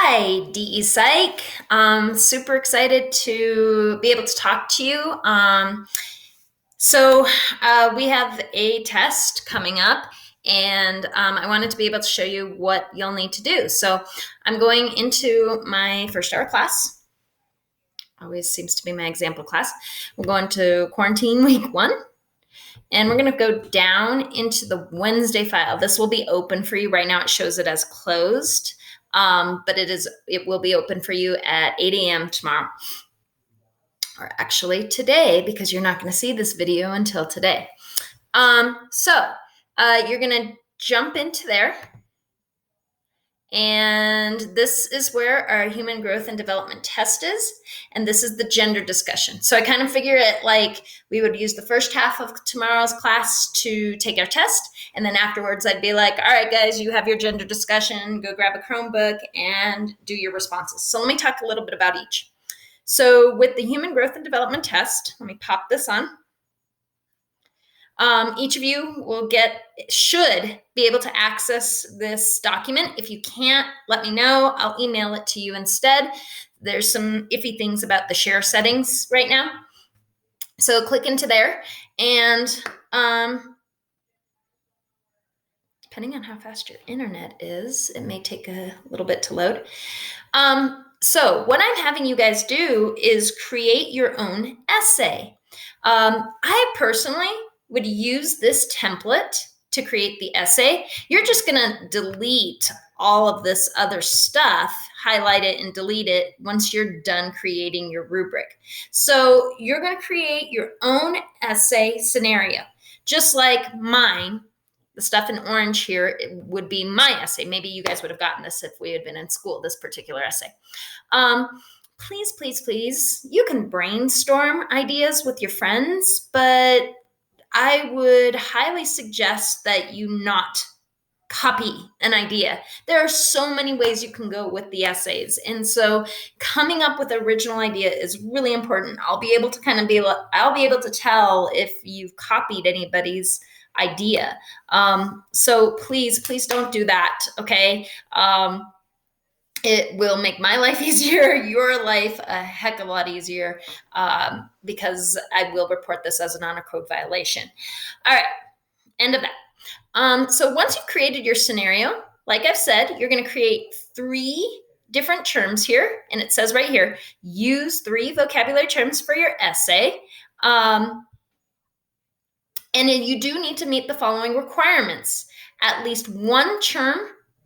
Hi, DE Psych. Super excited to be able to talk to you. So we have a test coming up, and I wanted to be able to show you what you'll need to do. So I'm going into my first hour class. Always seems to be my example class. We're going to quarantine week 1. And we're going to go down into the Wednesday file. This will be open for you. Right now it shows it as closed, but it will be open for you at 8 a.m. tomorrow. Or actually today, because you're not going to see this video until today. You're going to jump into there. And this is where our human growth and development test is. And this is the gender discussion. So I kind of figure it like we would use the first half of tomorrow's class to take our test. And then afterwards, I'd be like, all right, guys, you have your gender discussion. Go grab a Chromebook and do your responses. So let me talk a little bit about each. So with the human growth and development test, let me pop this on. Each of you should be able to access this document. If you can't, let me know. I'll email it to you instead. There's some iffy things about the share settings right now. So click into there, and depending on how fast your internet is, it may take a little bit to load. So what I'm having you guys do is create your own essay. I personally would use this template to create the essay. You're just going to delete all of this other stuff, highlight it and delete it once you're done creating your rubric. So you're going to create your own essay scenario, just like mine. The stuff in orange here would be my essay. Maybe you guys would have gotten this if we had been in school, this particular essay. Please, please, please, you can brainstorm ideas with your friends, but I would highly suggest that you not copy an idea. There are so many ways you can go with the essays. And so coming up with an original idea is really important. I'll be able to tell if you've copied anybody's idea. So please, please don't do that. Okay. It will make my life easier, your life a heck of a lot easier, because I will report this as an honor code violation. All right, end of that. So once you've created your scenario, like I've said, you're going to create 3 different terms here. And it says right here, use 3 vocabulary terms for your essay. And then you do need to meet the following requirements. At least 1 term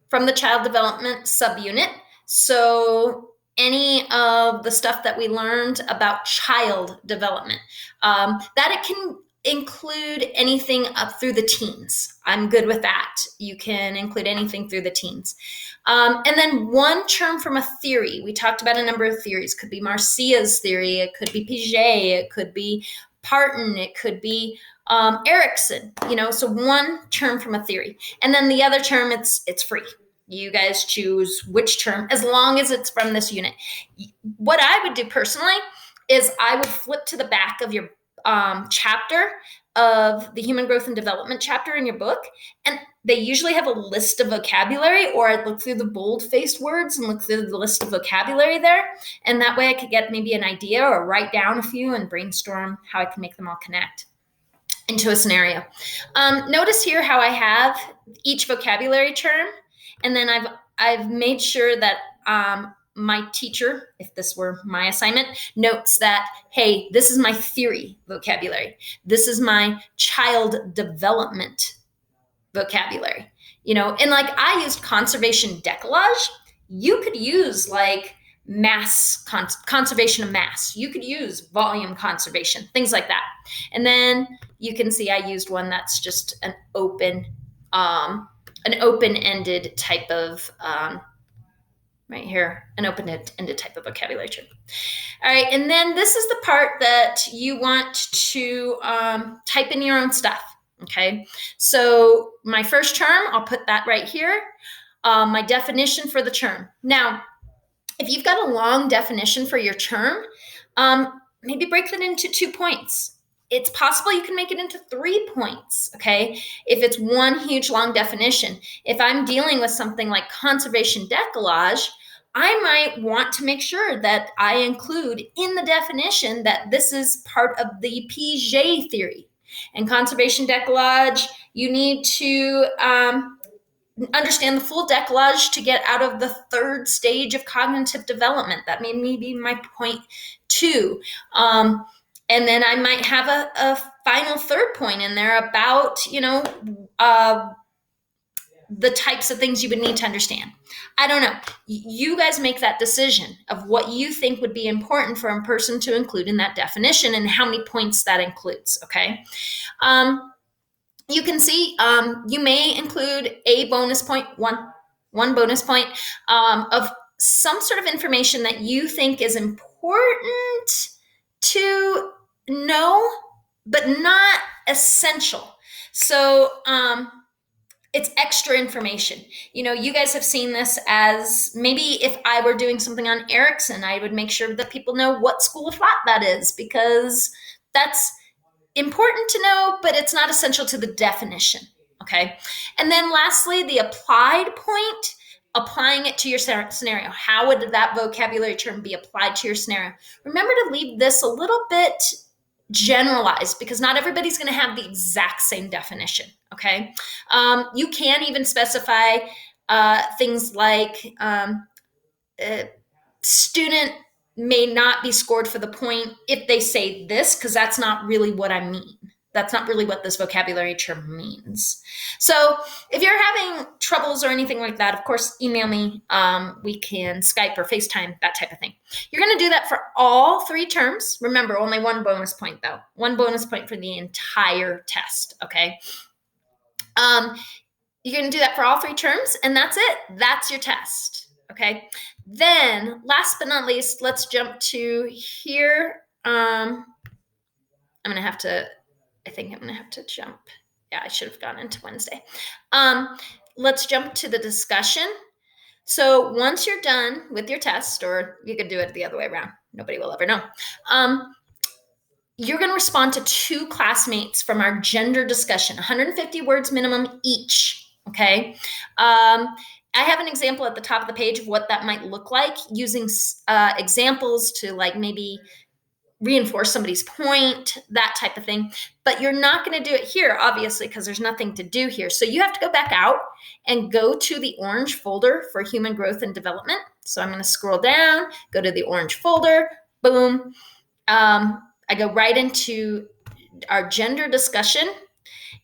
from the child development subunit. So any of the stuff that we learned about child development, that it can include anything up through the teens. I'm good with that. You can include anything through the teens. And then 1 term from a theory. We talked about a number of theories. It could be Marcia's theory. It could be Piaget. It could be Parton. It could be Erickson. So 1 term from a theory. And then the other term, it's free. You guys choose which term, as long as it's from this unit. What I would do personally is I would flip to the back of your chapter of the human growth and development chapter in your book. And they usually have a list of vocabulary, or I'd look through the bold-faced words and look through the list of vocabulary there. And that way I could get maybe an idea or write down a few and brainstorm how I can make them all connect into a scenario. Notice here how I have each vocabulary term. And then I've made sure that my teacher, if this were my assignment, notes that, hey, this is my theory vocabulary. This is my child development vocabulary. And like I used conservation decollage. You could use like mass conservation of mass. You could use volume conservation, things like that. And then you can see I used one that's just an open-ended type of, right here, an open-ended type of vocabulary term. All right, and then this is the part that you want to type in your own stuff, okay? So my first term, I'll put that right here, my definition for the term. Now, if you've got a long definition for your term, maybe break that into 2 points. It's possible you can make it into 3 points, okay? If it's one huge long definition. If I'm dealing with something like conservation decollage, I might want to make sure that I include in the definition that this is part of the Piaget theory. And conservation decolage, you need to understand the full decolage to get out of the third stage of cognitive development. That may be my point two. And then I might have a final third point in there about, the types of things you would need to understand. I don't know. You guys make that decision of what you think would be important for a person to include in that definition and how many points that includes, okay? You can see you may include a bonus point, one bonus point of some sort of information that you think is important to know, but not essential. So it's extra information. You guys have seen this as maybe if I were doing something on Erickson, I would make sure that people know what school of thought that is, because that's important to know, but it's not essential to the definition. Okay. And then lastly, the applied point, applying it to your scenario. How would that vocabulary term be applied to your scenario? Remember to leave this a little bit generalized, because not everybody's going to have the exact same definition. Okay. You can even specify things like student may not be scored for the point if they say this, because that's not really what I mean. That's not really what this vocabulary term means. So if you're having troubles or anything like that, of course, email me. We can Skype or FaceTime, that type of thing. You're going to do that for all three terms. Remember, only one bonus point, though. One bonus point for the entire test, okay? You're going to do that for all three terms, and that's it. That's your test, okay? Then, last but not least, let's jump to here. I think I'm going to have to jump. Yeah, I should have gone into Wednesday. Let's jump to the discussion. So once you're done with your test, or you could do it the other way around, nobody will ever know. You're going to respond to 2 classmates from our gender discussion, 150 words minimum each, okay? I have an example at the top of the page of what that might look like, using examples to like maybe reinforce somebody's point, that type of thing. But you're not going to do it here, obviously, because there's nothing to do here. So you have to go back out and go to the orange folder for human growth and development. So I'm going to scroll down, go to the orange folder, boom. I go right into our gender discussion,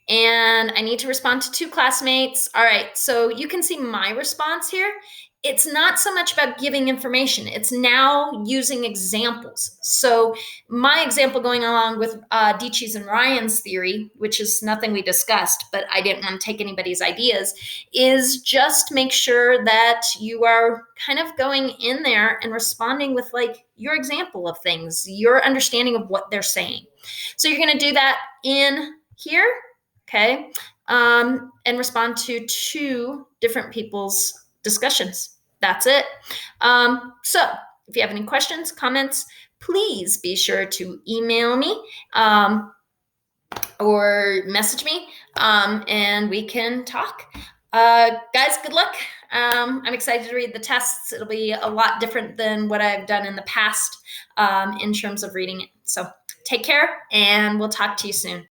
and I need to respond to 2 classmates. All right, so you can see my response here. It's not so much about giving information. It's now using examples. So my example, going along with Dietschy's and Ryan's theory, which is nothing we discussed, but I didn't want to take anybody's ideas, is just make sure that you are kind of going in there and responding with like your example of things, your understanding of what they're saying. So you're going to do that in here, okay, and respond to 2 different people's discussions. That's it. So if you have any questions, comments, please be sure to email me or message me, and we can talk. Guys, good luck. I'm excited to read the tests. It'll be a lot different than what I've done in the past in terms of reading it. So take care, and we'll talk to you soon.